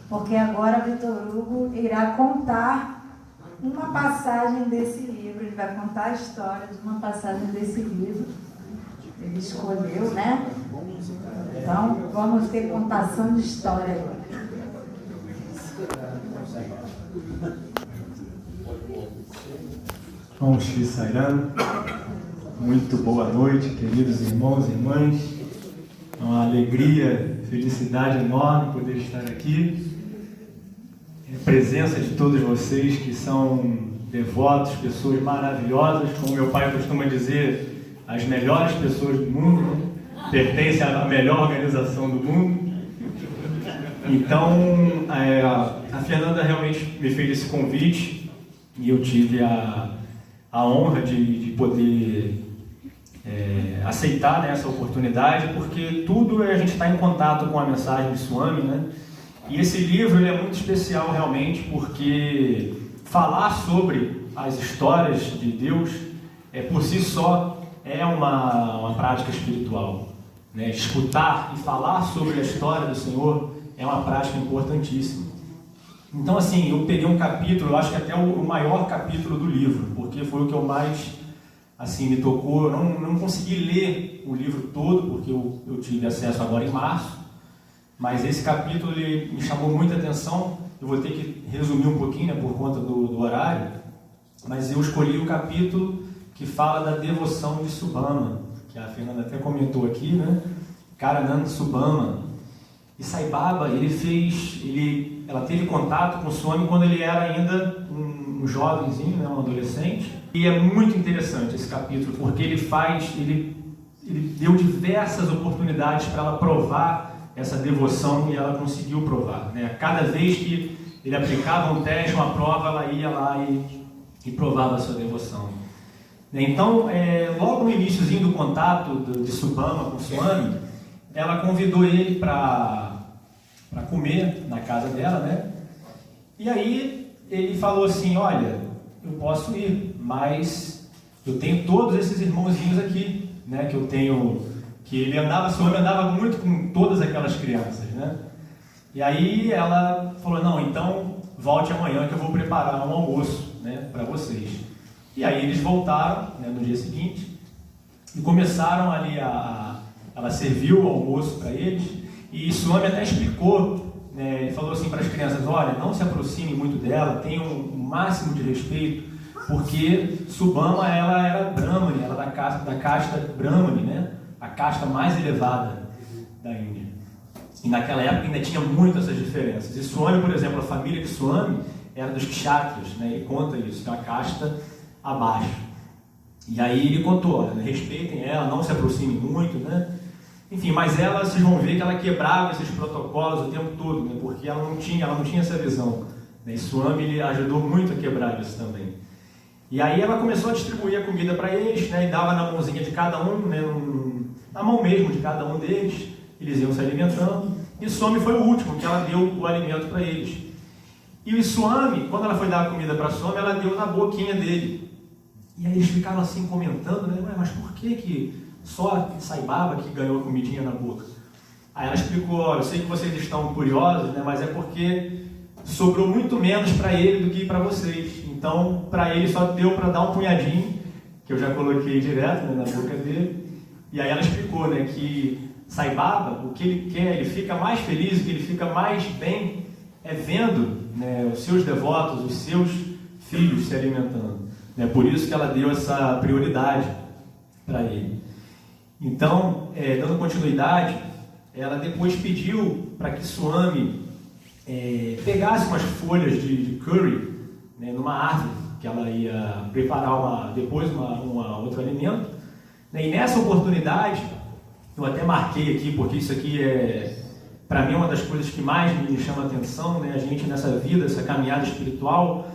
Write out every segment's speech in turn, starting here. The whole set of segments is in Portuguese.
porque agora Vitor Hugo irá contar uma passagem desse livro, ele vai contar a história de uma passagem desse livro. Ele escolheu, né? Então, vamos ter contação de história agora. Om Shri Sairam. Muito boa noite, queridos irmãos e irmãs. É uma alegria, felicidade enorme poder estar aqui. Em presença de todos vocês que são devotos, pessoas maravilhosas, como meu pai costuma dizer, as melhores pessoas do mundo, né? Pertencem à melhor organização do mundo. Então, a Fernanda realmente me fez esse convite e eu tive a honra de poder aceitar, né, essa oportunidade, porque tudo a gente está em contato com a mensagem de Swami, né? E esse livro ele é muito especial realmente porque falar sobre as histórias de Deus por si só é uma prática espiritual, né? Escutar e falar sobre a história do Senhor é uma prática importantíssima. Então, assim, eu peguei um capítulo, eu acho que até o maior capítulo do livro, porque foi o que eu mais, assim, me tocou. Eu não consegui ler o livro todo, porque eu tive acesso agora em março, mas esse capítulo ele me chamou muita atenção. Eu vou ter que resumir um pouquinho, né, por conta do horário, mas eu escolhi o capítulo que fala da devoção de Subhama, que a Fernanda até comentou aqui, né? Karananda Subhama. E Sai Baba, ela teve contato com o Swami quando ele era ainda um jovenzinho, né, um adolescente. E é muito interessante esse capítulo, porque ele deu diversas oportunidades para ela provar essa devoção e ela conseguiu provar, né? Cada vez que ele aplicava um teste, uma prova, ela ia lá e provava a sua devoção. Então, logo no iniciozinho do contato de Subhama com o Swami, ela convidou ele para comer na casa dela, né? E aí ele falou assim: olha, eu posso ir, mas eu tenho todos esses irmãozinhos aqui, né? Que eu tenho, que Swami andava muito com todas aquelas crianças, né? E aí ela falou: não, então volte amanhã que eu vou preparar um almoço, né, para vocês. E aí eles voltaram, né, no dia seguinte e começaram ali ela serviu o almoço para eles, e Swami até explicou, né, ele falou assim para as crianças: olha, não se aproxime muito dela, tenham o máximo de respeito, porque Subhama ela era Brahmani, ela da casta Brahmani, né, a casta mais elevada da Índia. E naquela época ainda tinha muito essas diferenças. E Swami, por exemplo, a família de Swami era dos kshatriyas, né, ele conta isso, que é uma casta abaixo. E aí ele contou: olha, respeitem ela, não se aproximem muito, né? Enfim, mas vocês vão ver que ela quebrava esses protocolos o tempo todo, né? Porque ela não tinha essa visão, né? E Swami ele ajudou muito a quebrar isso também. E aí ela começou a distribuir a comida para eles, né? E dava na mãozinha de cada um, né? Na mão mesmo de cada um deles, eles iam se alimentando. E Swami foi o último que ela deu o alimento para eles. E o Swami, quando ela foi dar a comida para Swami, ela deu na boquinha dele. E aí eles ficaram assim comentando, né? Mas por que só Sai Baba que ganhou a comidinha na boca? Aí ela explicou: olha, eu sei que vocês estão curiosos, né? Mas é porque sobrou muito menos para ele do que para vocês. Então, para ele só deu para dar um punhadinho, que eu já coloquei direto, né, na boca dele. E aí ela explicou, né, que Sai Baba, o que ele quer, ele fica mais feliz, o que ele fica mais bem é vendo, né, os seus devotos, os seus filhos se alimentando. É por isso que ela deu essa prioridade para ele. Então, dando continuidade, ela depois pediu para que Swami pegasse umas folhas de curry, né, numa árvore, que ela ia preparar depois outro alimento. E nessa oportunidade, eu até marquei aqui, porque isso aqui para mim, uma das coisas que mais me chama a atenção, né, a gente nessa vida, essa caminhada espiritual,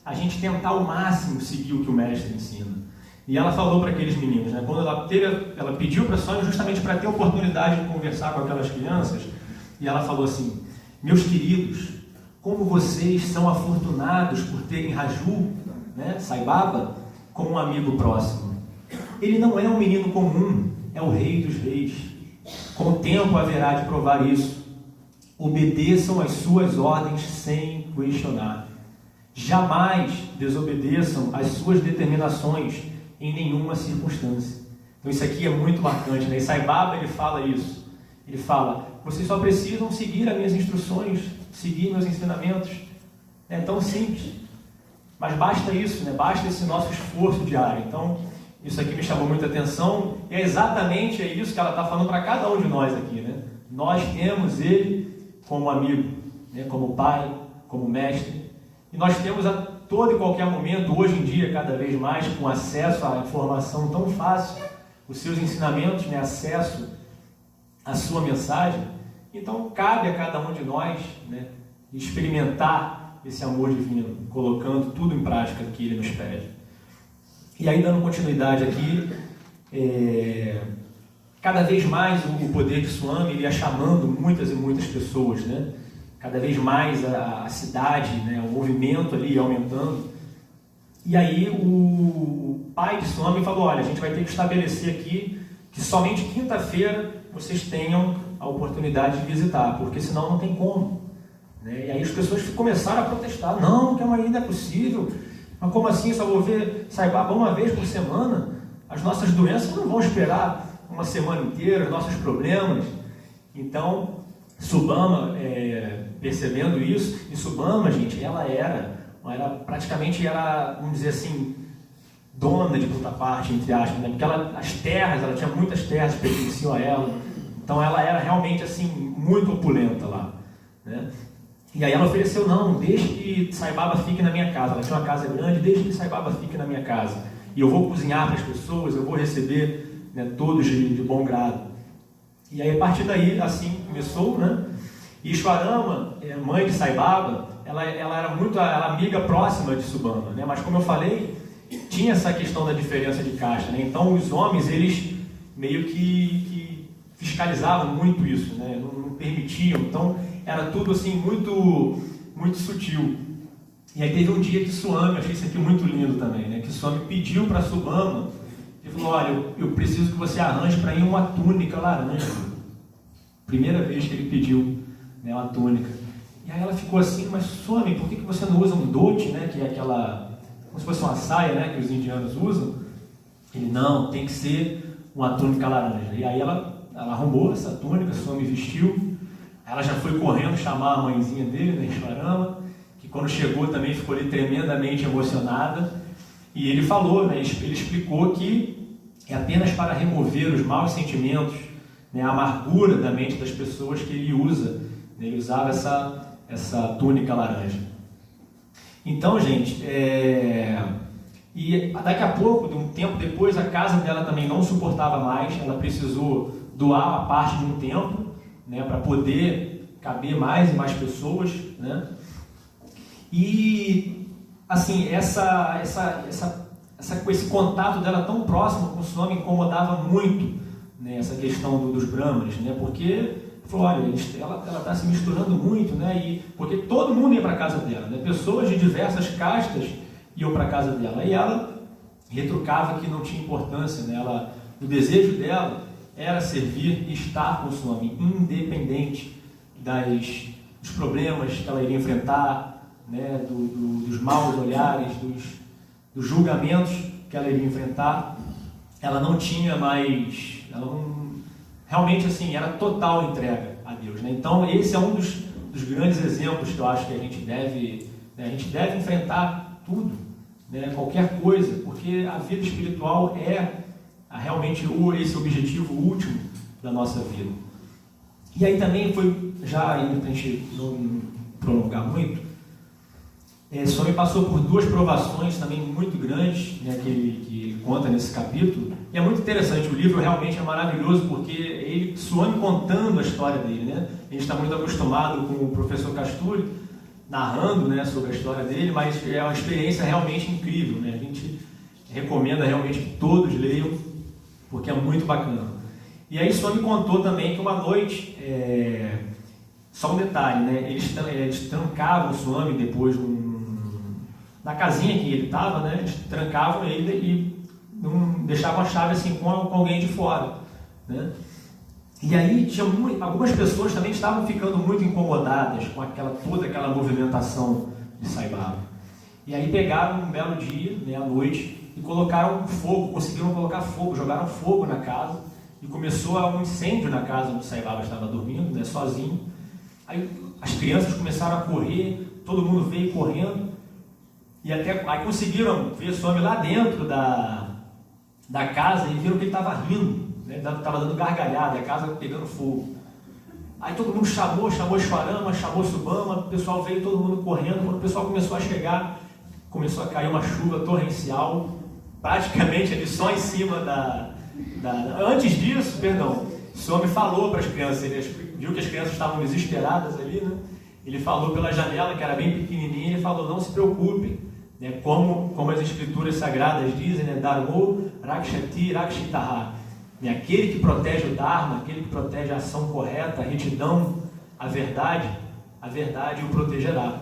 a gente tentar ao máximo seguir o que o mestre ensina. E ela falou para aqueles meninos, né, quando ela pediu para Swami justamente para ter a oportunidade de conversar com aquelas crianças, e ela falou assim: meus queridos, como vocês são afortunados por terem Raju, né, Sai Baba, como um amigo próximo. Ele não é um menino comum, é o rei dos reis. Com o tempo haverá de provar isso. obedeçam às suas ordens sem questionar. Jamais desobedeçam às suas determinações em nenhuma circunstância. Então isso aqui é muito marcante, né? E Sai Baba, ele fala isso. Ele fala, vocês só precisam seguir as minhas instruções, seguir meus ensinamentos. É tão simples. Mas basta isso, né? Basta esse nosso esforço diário. Então, isso aqui me chamou muita atenção. E é exatamente isso que ela está falando para cada um de nós aqui, né? Nós temos ele como amigo, né? Como pai, como mestre. E nós temos a todo e qualquer momento, hoje em dia, cada vez mais, com acesso à informação tão fácil, os seus ensinamentos, né? Acesso à sua mensagem. Então, cabe a cada um de nós, né? Experimentar esse amor divino, colocando tudo em prática que ele nos pede. E aí, dando continuidade aqui, cada vez mais o poder de Swami ele ia chamando muitas e muitas pessoas, né? Cada vez mais a cidade, né? O movimento ali ia aumentando. E aí o pai de Swami falou, olha, a gente vai ter que estabelecer aqui que somente quinta-feira vocês tenham a oportunidade de visitar, porque senão não tem como. Né? E aí as pessoas começaram a protestar, não, que ainda é possível, mas como assim, só vou ver Sai Baba uma vez por semana? As nossas doenças não vão esperar uma semana inteira, os nossos problemas. Então, Subhama, percebendo isso, e Subhama, gente, ela praticamente, vamos dizer assim, dona de toda parte, entre aspas, né? Porque ela tinha muitas terras que pertenciam a ela, então ela era realmente assim, muito opulenta lá, né? E aí ela ofereceu, não, deixe que Sai Baba fique na minha casa, ela tinha uma casa grande, deixe que Sai Baba fique na minha casa, e eu vou cozinhar para as pessoas, eu vou receber, né, todos de bom grado. E aí a partir daí, assim começou, né? E Ishwarama, mãe de Sai Baba, ela era muito amiga próxima de Subhama, né? Mas como eu falei, tinha essa questão da diferença de casta, né? Então os homens, eles meio que fiscalizavam muito isso, né? Não permitiam, então era tudo assim muito, muito sutil. E aí teve um dia que Swami, eu achei isso aqui muito lindo também, né? Que Swami pediu para Subhama, ele falou, olha, eu preciso que você arranje para ir uma túnica laranja. Primeira vez que ele pediu, né, uma túnica. E aí ela ficou assim, mas Swami, por que você não usa um dhoti, né? Que é aquela, como se fosse uma saia, né? Que os indianos usam. Ele, não, tem que ser uma túnica laranja. E aí ela arrumou essa túnica, Swami vestiu. Ela já foi correndo chamar a mãezinha dele, né, Ishwarama, que quando chegou também ficou ali tremendamente emocionada. E ele falou, né, ele explicou que é apenas para remover os maus sentimentos, né, a amargura da mente das pessoas que ele usa. Né, ele usava essa túnica laranja. Então, gente, e daqui a pouco, de um tempo depois, a casa dela também não suportava mais, ela precisou doar uma parte de um templo, né, para poder caber mais e mais pessoas, né? E assim, esse contato dela tão próximo com o Swami incomodava muito, né, essa questão dos brahmanes, né? Porque falou, olha, ela está se misturando muito, né? Porque todo mundo ia para a casa dela, né? Pessoas de diversas castas iam para a casa dela, e ela retrucava que não tinha importância, né? O desejo dela era servir e estar com o Swami, independente dos problemas que ela iria enfrentar, né, dos maus olhares, dos julgamentos que ela iria enfrentar. Ela não tinha mais, realmente assim, era total entrega a Deus, né? Então esse é um dos grandes exemplos que eu acho que a gente deve enfrentar tudo, né, qualquer coisa, porque a vida espiritual é realmente esse objetivo último da nossa vida. E aí também foi, já ainda para a gente não prolongar muito, Swami passou por duas provações também muito grandes, né, que ele conta nesse capítulo. E é muito interessante, o livro realmente é maravilhoso, porque Swami contando a história dele, né? A gente está muito acostumado com o professor Kasturi narrando, né, sobre a história dele, mas é uma experiência realmente incrível, né? A gente recomenda realmente que todos leiam, porque é muito bacana. E aí Swami contou também que uma noite, só um detalhe, né? Eles trancavam o Swami depois na casinha que ele estava, né? Eles trancavam ele e não deixavam a chave assim com alguém de fora, né? E aí algumas pessoas também estavam ficando muito incomodadas com toda aquela movimentação de Sai Baba. E aí pegaram um belo dia, né, à noite, e colocaram fogo, conseguiram colocar fogo, jogaram fogo na casa, e começou um incêndio na casa onde Sai Baba estava dormindo, né, sozinho. Aí as crianças começaram a correr, todo mundo veio correndo, e aí conseguiram ver Swami lá dentro da casa e viram que ele estava rindo, né, estava dando gargalhada, a casa pegando fogo. Aí todo mundo chamou Shwarama, chamou Subama, o pessoal veio todo mundo correndo. Quando o pessoal começou a chegar, começou a cair uma chuva torrencial, praticamente ali só em cima Antes disso, Swami falou para as crianças, ele viu que as crianças estavam desesperadas ali, né? Ele falou pela janela, que era bem pequenininha, ele falou, não se preocupe, né? Como as escrituras sagradas dizem, né? Dharmo Rakshati Rakshitaha. Aquele que protege o Dharma, aquele que protege a ação correta, a retidão, a verdade o protegerá.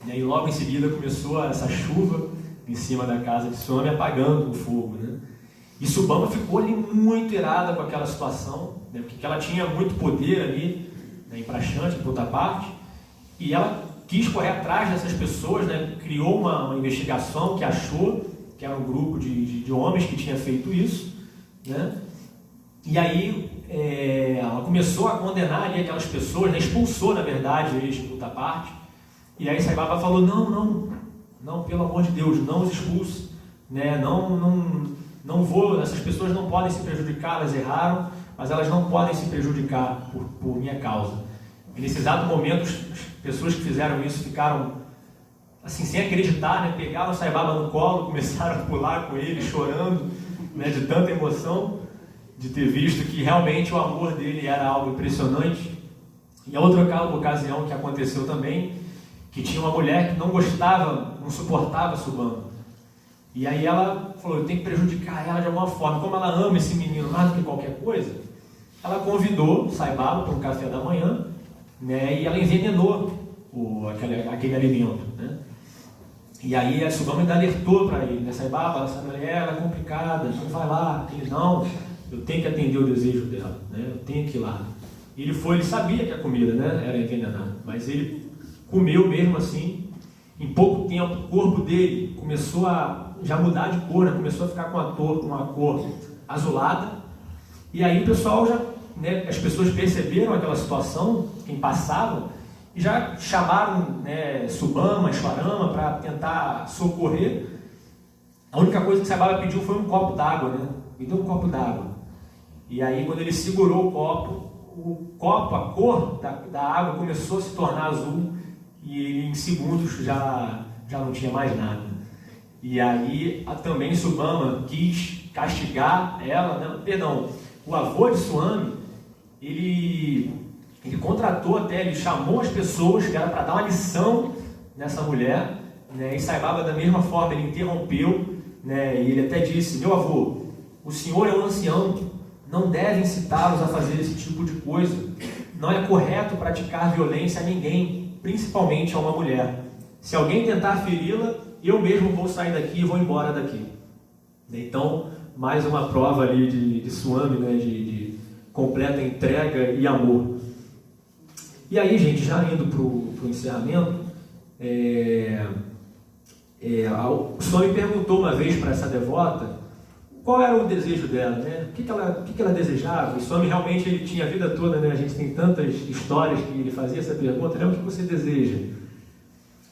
E aí logo em seguida começou essa chuva em cima da casa de Swami, apagando o fogo, né? E Subama ficou ali muito irada com aquela situação, né? Porque ela tinha muito poder ali, né, em Prashanti, em Puttaparte, e ela quis correr atrás dessas pessoas, né? Criou uma investigação que achou que era um grupo de homens que tinha feito isso, né? E aí ela começou a condenar ali aquelas pessoas, né? Expulsou, na verdade, eles de Puttaparte. E aí Sai Baba falou, não, pelo amor de Deus, não os expulse, né? Não vou, essas pessoas não podem se prejudicar, elas erraram, mas elas não podem se prejudicar por minha causa. E nesse exato momento, as pessoas que fizeram isso ficaram assim, sem acreditar, né? Pegaram Sai Baba no colo, começaram a pular com ele, chorando, né? De tanta emoção, de ter visto que realmente o amor dele era algo impressionante. E a outra ocasião que aconteceu também, que tinha uma mulher que não gostava, não suportava Subama. E aí ela falou, eu tenho que prejudicar ela de alguma forma. Como ela ama esse menino mais do que qualquer coisa, ela convidou Sai Baba para um café da manhã, né, e ela envenenou aquele alimento, né? E aí a Subama ainda alertou para ele, né? Sai Baba, essa mulher ela é complicada, não vai lá. Ele, não, eu tenho que atender o desejo dela, né? Eu tenho que ir lá. E ele sabia que a comida, né, era envenenada, mas ele comeu mesmo assim. Em pouco tempo, o corpo dele começou a já mudar de cor, né? Começou a ficar com uma cor azulada. E aí o pessoal né, as pessoas perceberam aquela situação, quem passava, e já chamaram, né, Subama, Shwarama para tentar socorrer. A única coisa que Sai Baba pediu foi um copo d'água, né? Me deu um copo d'água. E aí quando ele segurou o copo, a cor da água começou a se tornar azul, e em segundos já não tinha mais nada. E aí também Subama quis castigar ela, né? O avô de Swami, ele contratou até, ele chamou as pessoas que era para dar uma lição nessa mulher, né? E Sai Baba da mesma forma, ele interrompeu, né? E ele até disse, meu avô, o senhor é um ancião, não deve incitá-los a fazer esse tipo de coisa, não é correto praticar violência a ninguém, principalmente a uma mulher. Se alguém tentar feri-la, eu mesmo vou sair daqui e vou embora daqui. Então, mais uma prova ali de Swami, né? de completa entrega e amor. E aí, gente, já indo para o encerramento, o Swami perguntou uma vez para essa devota qual era o desejo dela, né? O que ela desejava. E Swami realmente ele tinha a vida toda, né? A gente tem tantas histórias que ele fazia essa pergunta, né? O que você deseja?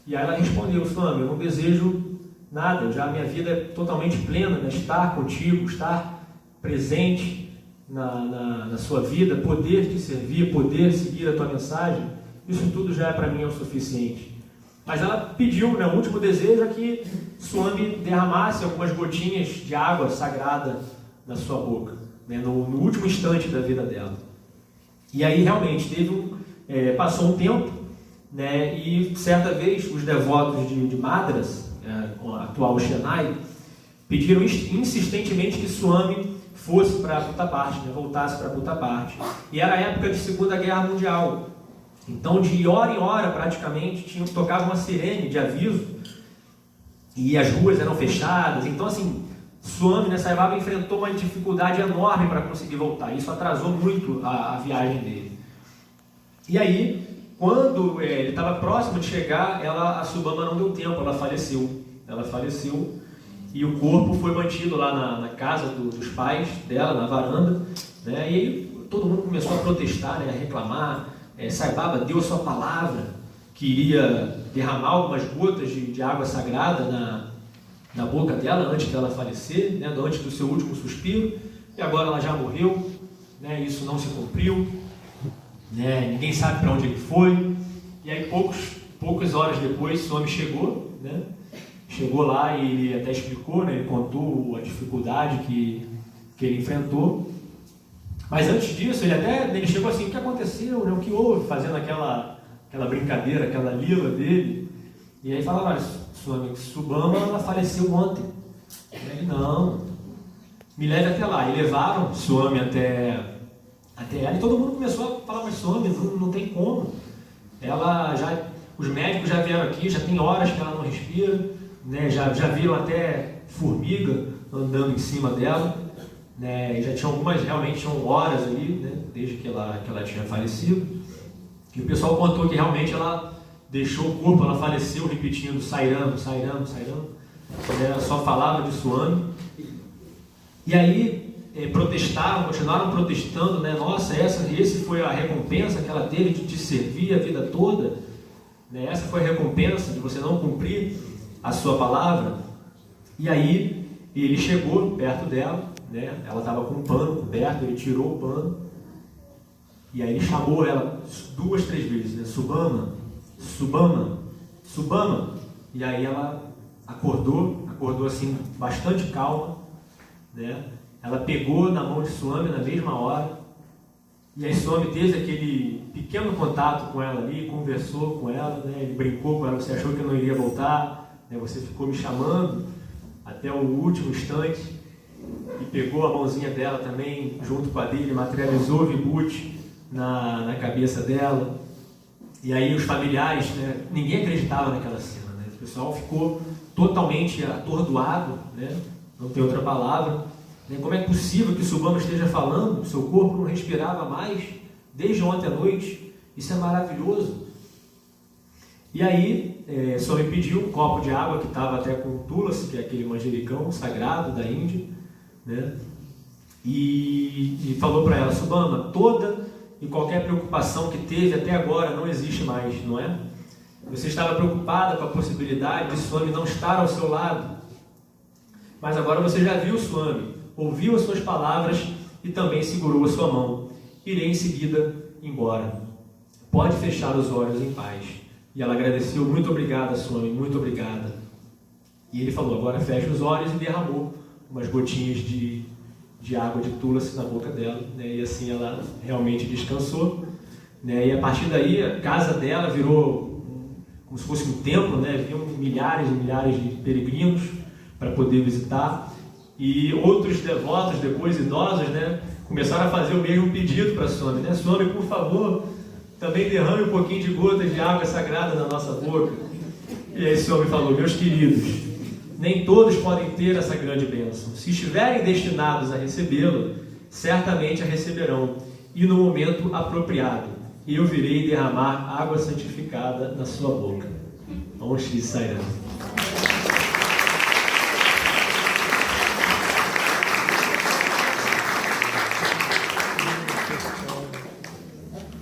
E aí ela respondeu, Swami, eu não desejo nada, a minha vida é totalmente plena, né? Estar contigo, estar presente na sua vida, poder te servir, poder seguir a tua mensagem, isso tudo já para mim é o suficiente. Mas ela pediu, né, o último desejo é que Swami derramasse algumas gotinhas de água sagrada na sua boca, né, no último instante da vida dela. E aí realmente passou um tempo, né, e certa vez os devotos de Madras, o atual Chennai, pediram insistentemente que Swami fosse para Puttaparte, né, voltasse para Puttaparte. E era a época de Segunda Guerra Mundial. Então, de hora em hora, praticamente, tocava uma sirene de aviso e as ruas eram fechadas. Então, assim, Swami, né, Sai Baba enfrentou uma dificuldade enorme para conseguir voltar. Isso atrasou muito a viagem dele. E aí, quando ele estava próximo de chegar, a Subama não deu tempo, ela faleceu. Ela faleceu e o corpo foi mantido lá na casa dos pais dela, na varanda, né? E aí todo mundo começou a protestar, né, a reclamar. Sai Baba deu a sua palavra, que iria derramar algumas gotas de água sagrada na boca dela antes dela falecer, né, antes do seu último suspiro, e agora ela já morreu, né, isso não se cumpriu, né, ninguém sabe para onde ele foi. E aí poucas horas depois Swami chegou, né, chegou lá e ele até explicou, né, ele contou a dificuldade que ele enfrentou. Mas antes disso, ele chegou assim: o que aconteceu, né, o que houve, fazendo aquela brincadeira, aquela lila dele. E aí falava: olha, Swami, Subama, ela faleceu ontem. Ele: não, me leve até lá. E levaram Swami até ela, e todo mundo começou a falar: mas Swami, não tem como. Os médicos já vieram aqui, já tem horas que ela não respira, né, já viram até formiga andando em cima dela, né, e já realmente tinham horas ali, né, desde que ela tinha falecido. E o pessoal contou que realmente ela deixou o corpo, ela faleceu repetindo Sairam, Sairam, Sairam. Ela só falava de Swami. E aí protestaram, continuaram protestando, né? Nossa, esse foi a recompensa que ela teve de te servir a vida toda, né? Essa foi a recompensa de você não cumprir a sua palavra. E aí ele chegou perto dela, né? Ela estava com um pano coberto, ele tirou o pano. E aí ele chamou ela 2, 3 vezes, né? Subama, Subama, Subama. E aí ela acordou assim, bastante calma, né? Ela pegou na mão de Swami na mesma hora. E aí Swami teve aquele pequeno contato com ela ali, conversou com ela, né? Ele brincou com ela: você achou que eu não iria voltar, né? Você ficou me chamando até o último instante. E pegou a mãozinha dela também, junto com a dele, materializou o vibhuti na cabeça dela. E aí os familiares, né, ninguém acreditava naquela cena, né? O pessoal ficou totalmente atordoado, né? Não tem outra palavra, né? Como é possível que Subama esteja falando? Seu corpo não respirava mais desde ontem à noite. Isso é maravilhoso. E aí Swami pediu um copo de água que estava até com tulasi, que é aquele manjericão sagrado da Índia, né? E falou para ela: Subama, toda e qualquer preocupação que teve até agora não existe mais, não é? Você estava preocupada com a possibilidade de Swami não estar ao seu lado, mas agora você já viu Swami, ouviu as suas palavras e também segurou a sua mão. Irei em seguida embora. Pode fechar os olhos em paz. E ela agradeceu: muito obrigada, Swami, muito obrigada. E ele falou: agora feche os olhos, e derramou umas gotinhas de água de tulasi na boca dela, né? E assim ela realmente descansou, né? E a partir daí a casa dela virou como se fosse um templo, né? Vinham milhares e milhares de peregrinos para poder visitar, e outros devotos, depois idosos, né, começaram a fazer o mesmo pedido para Swami, né? Swami, por favor, também derrame um pouquinho de gotas de água sagrada na nossa boca. E aí Swami falou: meus queridos, nem todos podem ter essa grande bênção. Se estiverem destinados a recebê-la, certamente a receberão, e no momento apropriado, eu virei derramar água santificada na sua boca. Om Shri Sai Ram.